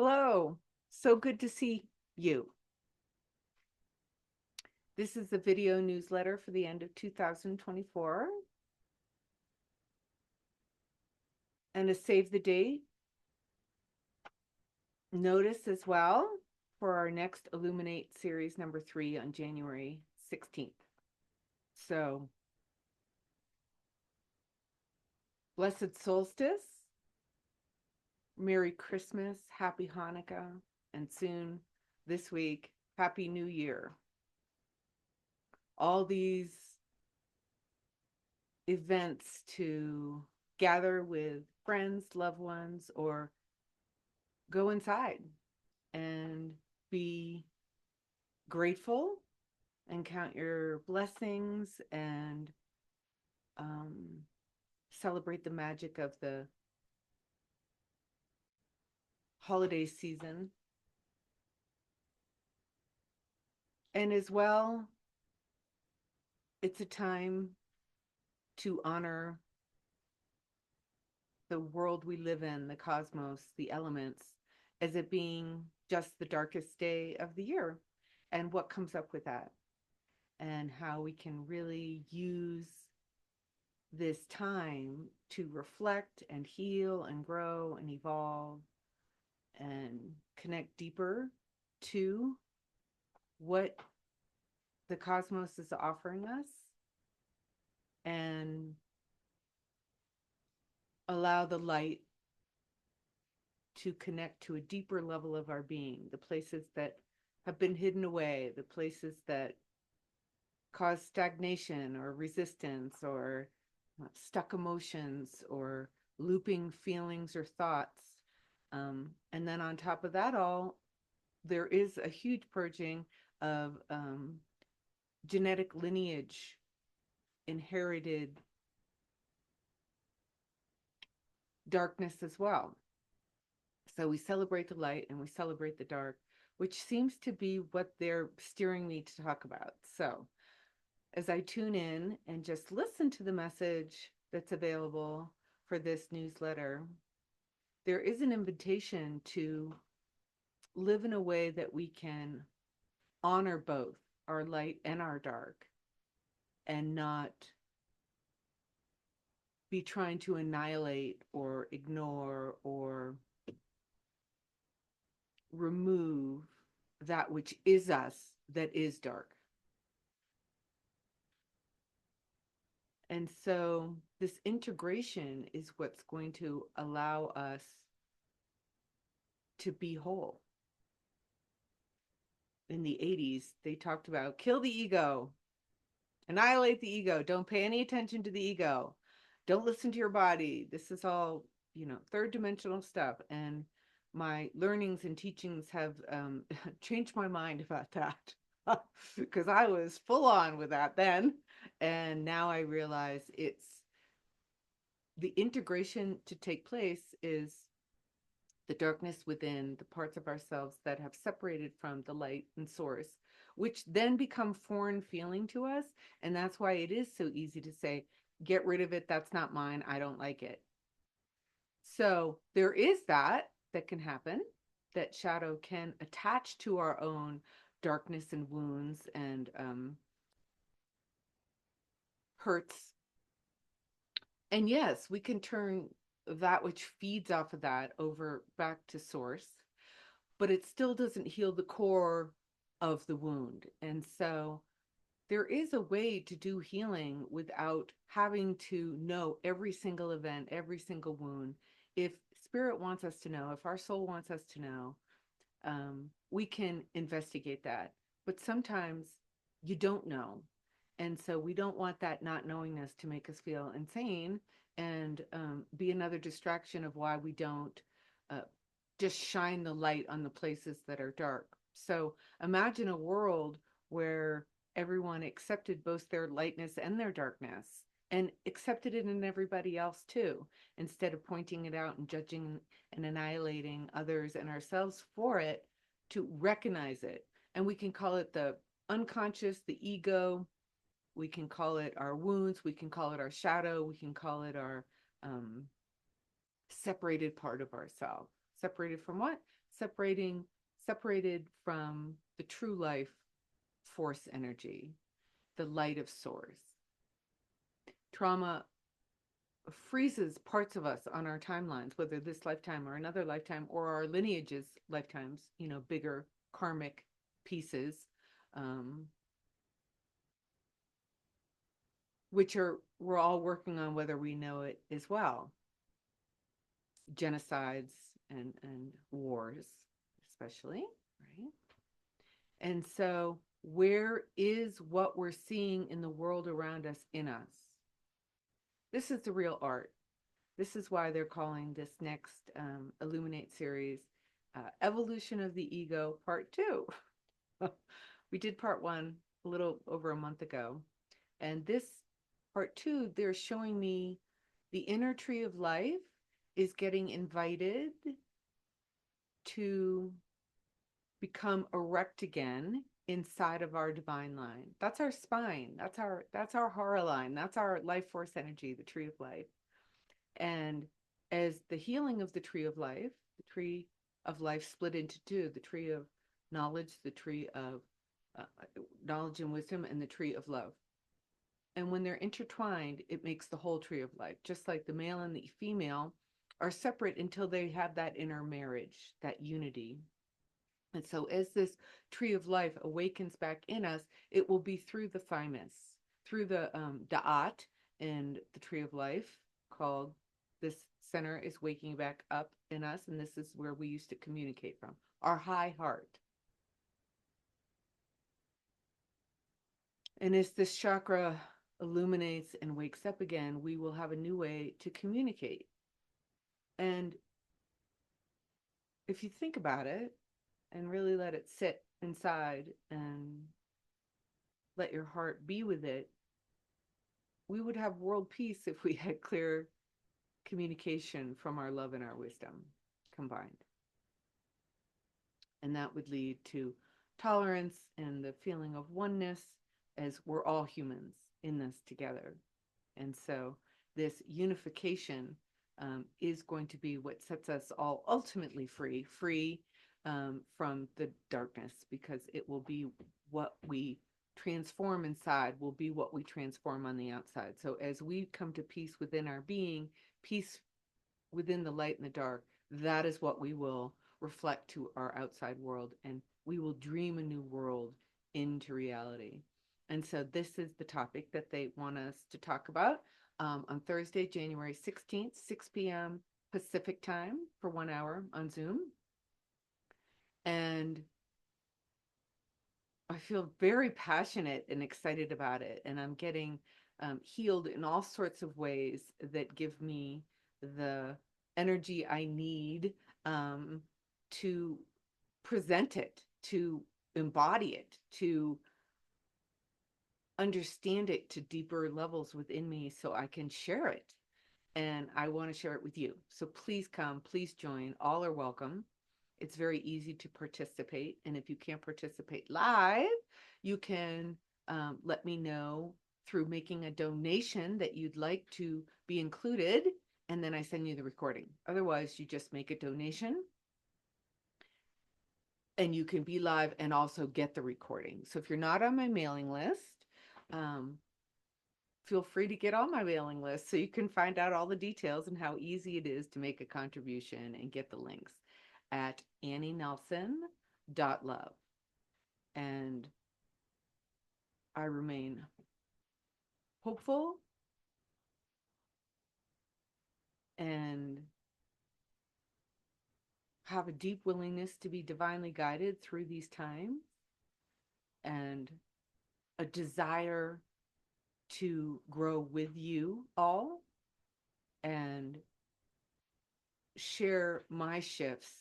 Hello, so good to see you. This is the video newsletter for the end of 2024 and a save the date notice as well for our next Illuminate series number 3 on January 16th. So, blessed solstice, Merry Christmas, Happy Hanukkah, and soon this week, Happy New Year. All these events to gather with friends, loved ones, or go inside and be grateful and count your blessings and celebrate the magic of the holiday season. And as well, it's a time to honor the world we live in, the cosmos, the elements, as it being just the darkest day of the year and what comes up with that, and how we can really use this time to reflect and heal and grow and evolve and connect deeper to what the cosmos is offering us, and allow the light to connect to a deeper level of our being, the places that have been hidden away, the places that cause stagnation or resistance or stuck emotions or looping feelings or thoughts. And then on top of that all, there is a huge purging of genetic lineage, inherited darkness as well. So we celebrate the light and we celebrate the dark, which seems to be what they're steering me to talk about. So as I tune in and just listen to the message that's available for this newsletter, there is an invitation to live in a way that we can honor both our light and our dark, and not be trying to annihilate or ignore or remove that which is us, that is dark. And so this integration is what's going to allow us to be whole. In the 80s, they talked about kill the ego, annihilate the ego, don't pay any attention to the ego, don't listen to your body. This is all, third dimensional stuff. And my learnings and teachings have changed my mind about that because I was full on with that then. And now I realize it's the integration to take place is the darkness within, the parts of ourselves that have separated from the light and source, which then become foreign feeling to us. And that's why it is so easy to say, get rid of it. That's not mine. I don't like it. So there is that can happen, that shadow can attach to our own darkness and wounds and hurts. And yes, we can turn that which feeds off of that over back to source, but it still doesn't heal the core of the wound. And so there is a way to do healing without having to know every single event, every single wound. If spirit wants us to know, if our soul wants us to know, we can investigate that. But sometimes you don't know. And so we don't want that not knowingness to make us feel insane and be another distraction of why we don't just shine the light on the places that are dark. So imagine a world where everyone accepted both their lightness and their darkness and accepted it in everybody else too, instead of pointing it out and judging and annihilating others and ourselves for it, to recognize it. And we can call it the unconscious, the ego, we can call it our wounds, we can call it our shadow, we can call it our separated part of ourselves. Separated from what? Separated from the true life force energy, the light of source. Trauma freezes parts of us on our timelines, whether this lifetime or another lifetime or our lineages lifetimes, bigger karmic pieces, um, which we're all working on whether we know it as well. Genocides and wars, especially, right? And so where is what we're seeing in the world around us in us? This is the real art. This is why they're calling this next Illuminate series Evolution of the Ego Part 2. We did Part 1 a little over a month ago. And this Part 2, they're showing me the inner tree of life is getting invited to become erect again inside of our divine line. That's our spine. That's our hara line. That's our life force energy, the tree of life. And as the healing of the tree of life split into two, the tree of knowledge, the tree of knowledge and wisdom, and the tree of love. And when they're intertwined, it makes the whole tree of life. Just like the male and the female are separate until they have that inner marriage, that unity. And so as this tree of life awakens back in us, it will be through the thymus, through the da'at and the tree of life, called this center is waking back up in us. And this is where we used to communicate from, our high heart. And as this chakra illuminates and wakes up again, we will have a new way to communicate. And if you think about it and really let it sit inside and let your heart be with it, we would have world peace if we had clear communication from our love and our wisdom combined. And that would lead to tolerance and the feeling of oneness, as we're all humans in this together. And so this unification is going to be what sets us all ultimately free from the darkness, because it will be what we transform inside will be what we transform on the outside. So as we come to peace within our being, peace within the light and the dark, that is what we will reflect to our outside world, and we will dream a new world into reality. And so this is the topic that they want us to talk about on Thursday, January 16th, 6 p.m. Pacific time for 1 hour on Zoom. And I feel very passionate and excited about it. And I'm getting healed in all sorts of ways that give me the energy I need to present it, to embody it, to understand it to deeper levels within me so I can share it. And I want to share it with you. So please come, please join. All are welcome. It's very easy to participate. And if you can't participate live, you can let me know through making a donation that you'd like to be included. And then I send you the recording. Otherwise, you just make a donation and you can be live and also get the recording. So if you're not on my mailing list, feel free to get on my mailing list so you can find out all the details and how easy it is to make a contribution and get the links at annienelson.love. And I remain hopeful and have a deep willingness to be divinely guided through these times, and a desire to grow with you all and share my shifts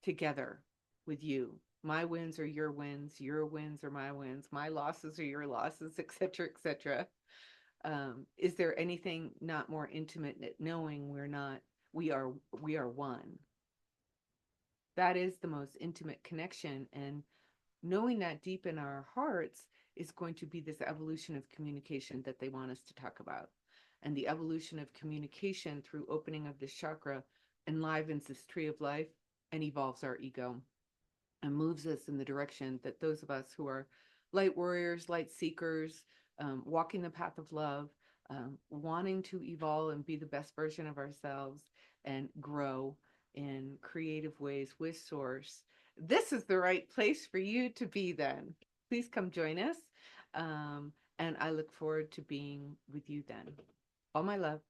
together with you. My wins are your wins are my wins, my losses are your losses, etc., etc. Is there anything not more intimate than knowing we are one? That is the most intimate connection, and knowing that deep in our hearts is going to be this evolution of communication that they want us to talk about. And the evolution of communication through opening of this chakra enlivens this tree of life and evolves our ego and moves us in the direction that those of us who are light warriors, light seekers, walking the path of love, wanting to evolve and be the best version of ourselves and grow in creative ways with Source. This is the right place for you to be then. Please come join us. And I look forward to being with you then. All my love.